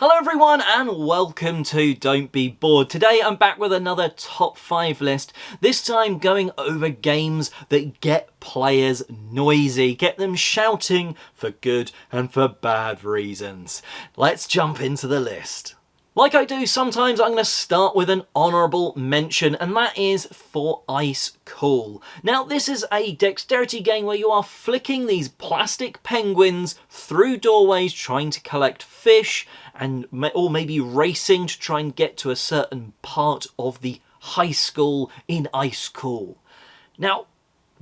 Hello everyone and welcome to Don't Be Bored. Today I'm back with another top 5 list, this time going over games that get players noisy, get them shouting for good and for bad reasons. Let's jump into the list. Like I do sometimes, I'm going to start with an honourable mention, and that is for Ice Cool. Now, this is a dexterity game where you are flicking these plastic penguins through doorways trying to collect fish, or maybe racing to try and get to a certain part of the high school in Ice Cool. Now,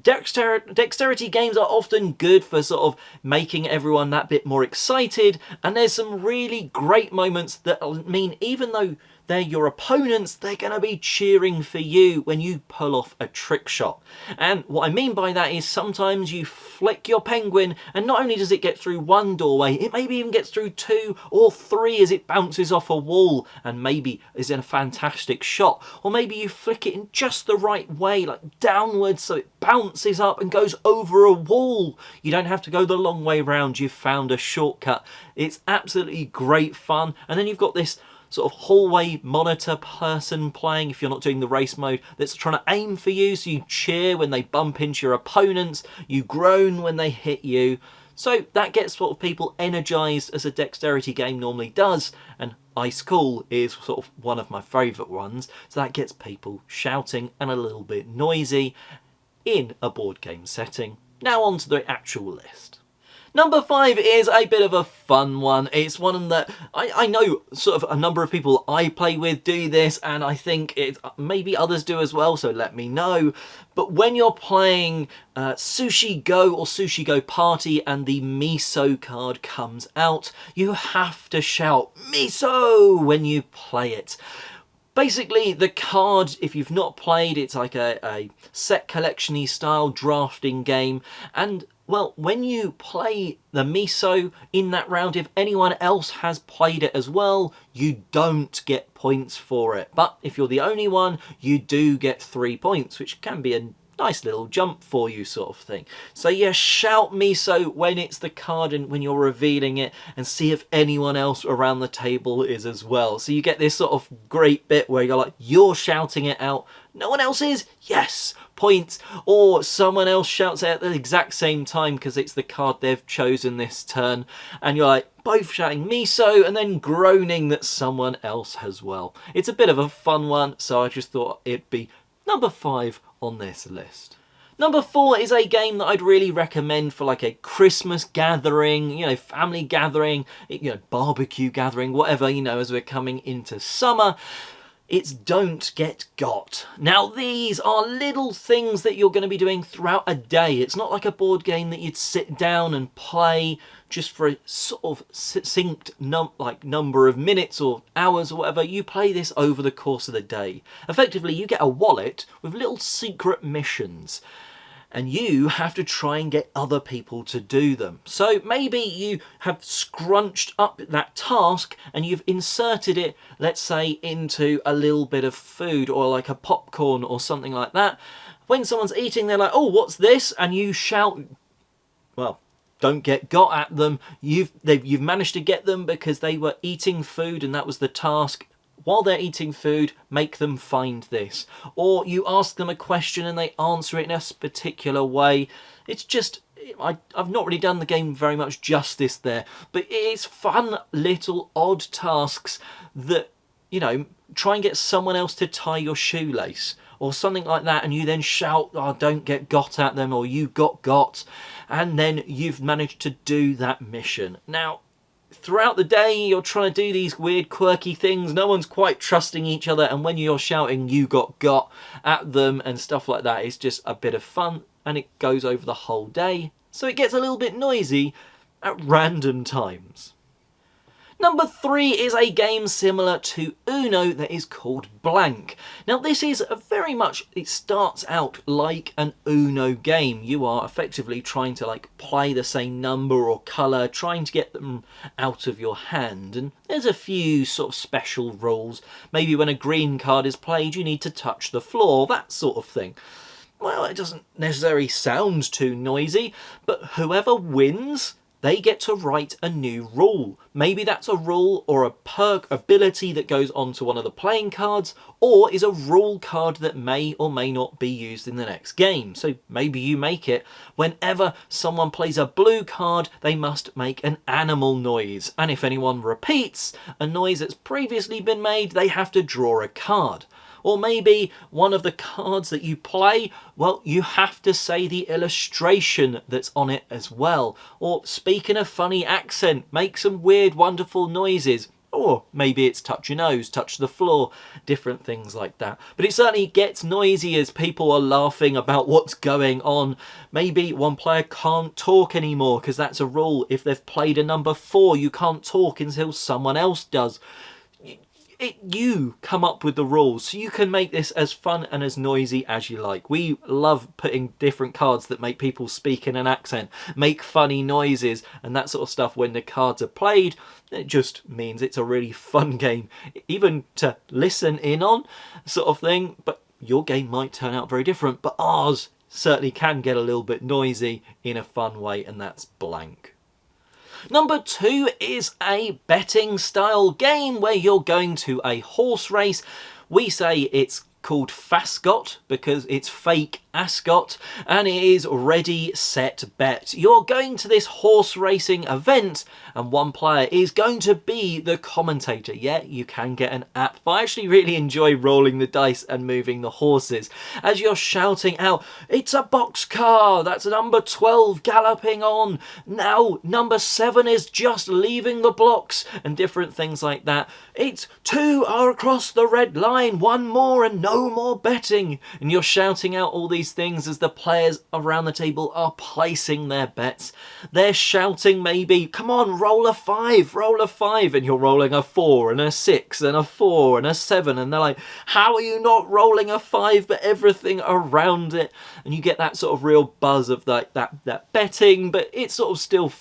dexterity games are often good for sort of making everyone that bit more excited, and there's some really great moments that mean even though they're your opponents, they're going to be cheering for you when you pull off a trick shot. And what I mean by that is sometimes you flick your penguin and not only does it get through one doorway, it maybe even gets through 2 or 3 as it bounces off a wall and maybe is in a fantastic shot. Or maybe you flick it in just the right way, like downwards, so it bounces up and goes over a wall. You don't have to go the long way round, you've found a shortcut. It's absolutely great fun. And then you've got this sort of hallway monitor person playing, if you're not doing the race mode, that's trying to aim for you, so you cheer when they bump into your opponents, you groan when they hit you. So that gets sort of people energised as a dexterity game normally does, and Ice Cool is sort of one of my favourite ones, so that gets people shouting and a little bit noisy in a board game setting. Now on to the actual list. Number 5 is a bit of a fun one. It's one that I know sort of a number of people I play with do this, and I think maybe others do as well, so let me know. But when you're playing Sushi Go or Sushi Go Party and the Miso card comes out, you have to shout Miso when you play it. Basically, the card, if you've not played, it's like a set collection-y style drafting game, and well, when you play the Miso in that round, if anyone else has played it as well, you don't get points for it. But if you're the only one, you do get 3 points, which can be a nice little jump for you sort of thing. So yeah, shout Miso when it's the card and when you're revealing it, and see if anyone else around the table is as well. So you get this sort of great bit where you're shouting it out, no one else is, yes, points, or someone else shouts it at the exact same time because it's the card they've chosen this turn, and you're like both shouting Miso and then groaning that someone else has well. It's a bit of a fun one, so I just thought it'd be number 5 on this list. Number 4 is a game that I'd really recommend for like a Christmas gathering, family gathering, barbecue gathering, whatever, as we're coming into summer. It's Don't Get Got. Now, these are little things that you're going to be doing throughout a day. It's not like a board game that you'd sit down and play just for a sort of succinct number of minutes or hours or whatever. You play this over the course of the day. Effectively, you get a wallet with little secret missions, and you have to try and get other people to do them. So maybe you have scrunched up that task and you've inserted it, let's say, into a little bit of food or like a popcorn or something like that. When someone's eating, they're like, oh, what's this? And you shout, well, don't get got at them. You've managed to get them because they were eating food and that was the task. While they're eating food, make them find this. Or you ask them a question and they answer it in a particular way. It's just, I've not really done the game very much justice there, but it's fun little odd tasks that, try and get someone else to tie your shoelace or something like that, and you then shout, oh, don't get got at them, or you got, and then you've managed to do that mission. Now, throughout the day, you're trying to do these weird, quirky things. No one's quite trusting each other. And when you're shouting, you got at them and stuff like that, it's just a bit of fun. And it goes over the whole day. So it gets a little bit noisy at random times. Number 3 is a game similar to Uno that is called Blank. Now this is it starts out like an Uno game. You are effectively trying to play the same number or colour, trying to get them out of your hand. And there's a few sort of special rules. Maybe when a green card is played, you need to touch the floor, that sort of thing. Well, it doesn't necessarily sound too noisy, but whoever wins they get to write a new rule. Maybe that's a rule or a perk ability that goes onto one of the playing cards, or is a rule card that may or may not be used in the next game. So maybe you make it whenever someone plays a blue card, they must make an animal noise. And if anyone repeats a noise that's previously been made, they have to draw a card. Or maybe one of the cards that you play, well, you have to say the illustration that's on it as well. Or speak in a funny accent, make some weird, wonderful noises. Or maybe it's touch your nose, touch the floor, different things like that. But it certainly gets noisy as people are laughing about what's going on. Maybe one player can't talk anymore because that's a rule. If they've played a number 4, you can't talk until someone else does. You come up with the rules, so you can make this as fun and as noisy as you like. We love putting different cards that make people speak in an accent, make funny noises and that sort of stuff when the cards are played. It just means it's a really fun game, even to listen in on, sort of thing. But your game might turn out very different, but ours certainly can get a little bit noisy in a fun way, and that's Blank. Number 2 is a betting style game where you're going to a horse race. We say it's called Fascot because it's fake Ascot, and it is ready, set, bet. You're going to this horse racing event and one player is going to be the commentator. Yeah, you can get an app, but I actually really enjoy rolling the dice and moving the horses as you're shouting out, "It's a boxcar, that's number 12 galloping on, now number 7 is just leaving the blocks," and different things like that. "It's 2 are across the red line, 1 more and no more betting," and you're shouting out all these things as the players around the table are placing their bets. They're shouting maybe, "Come on, roll a 5, and you're rolling a 4 and a 6 and a 4 and a 7, and they're like, "How are you not rolling a 5 but everything around it?" And you get that sort of real buzz of like that betting, but it's sort of still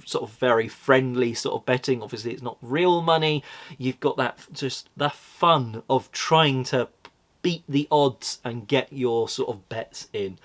sort of very friendly sort of betting. Obviously it's not real money. You've got that just the fun of trying to beat the odds and get your sort of bets in.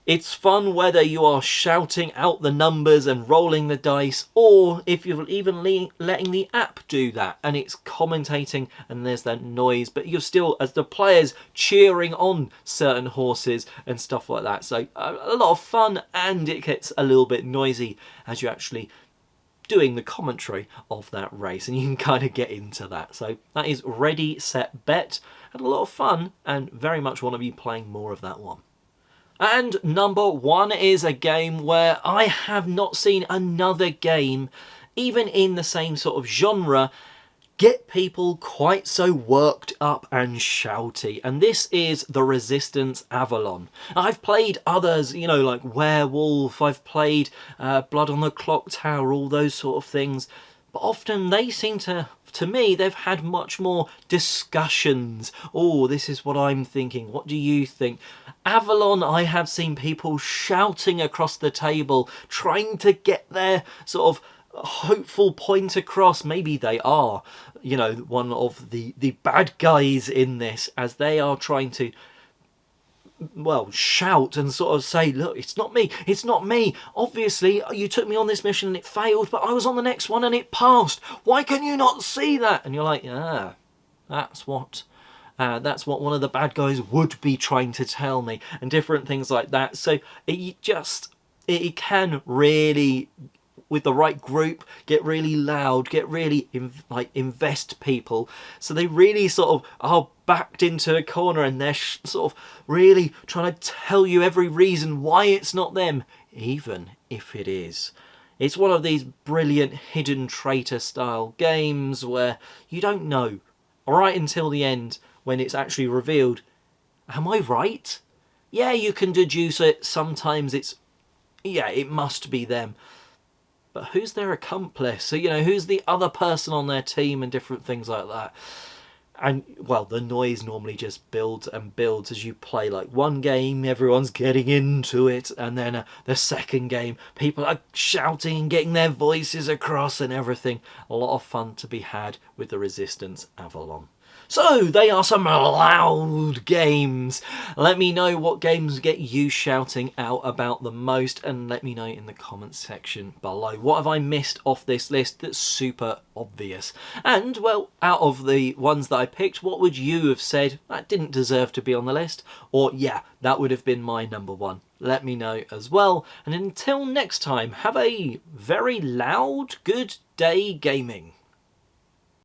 It's fun whether you are shouting out the numbers and rolling the dice, or if you're even letting the app do that and it's commentating and there's that noise, but you're still, as the players, cheering on certain horses and stuff like that. So a lot of fun, and it gets a little bit noisy as you're actually doing the commentary of that race, and you can kind of get into that. So that is Ready, Set, Bet. Had a lot of fun and very much want to be playing more of that one. And number 1 is a game where I have not seen another game, even in the same sort of genre, get people quite so worked up and shouty, and this is the Resistance Avalon. I've played others, you know, like Werewolf, I've played Blood on the Clock Tower, all those sort of things, but often they seem to me, they've had much more discussions. "Oh, this is what I'm thinking, what do you think?" Avalon, I have seen people shouting across the table, trying to get their sort of hopeful point across. Maybe they are, you know, one of the bad guys in this, as they are trying to, well, shout and sort of say, "Look, it's not me, it's not me. Obviously, you took me on this mission and it failed, but I was on the next one and it passed. Why can you not see that?" And you're like, "Ah, that's what one of the bad guys would be trying to tell me," and different things like that. So it can really, with the right group, get really loud, get really invest people, so they really sort of are backed into a corner and they're sort of really trying to tell you every reason why it's not them, even if it is. It's one of these brilliant hidden traitor style games where you don't know right until the end when it's actually revealed, am I right? Yeah, you can deduce it. Sometimes it's, yeah, it must be them. But who's their accomplice? So, you know, who's the other person on their team and different things like that. And, well, the noise normally just builds and builds as you play. Like one game, everyone's getting into it. And then the second game, people are shouting and getting their voices across and everything. A lot of fun to be had with the Resistance Avalon. So, they are some loud games. Let me know what games get you shouting out about the most, and let me know in the comments section below. What have I missed off this list that's super obvious? And, well, out of the ones that I picked, what would you have said that didn't deserve to be on the list? Or, yeah, that would have been my number one. Let me know as well. And until next time, have a very loud, good day gaming.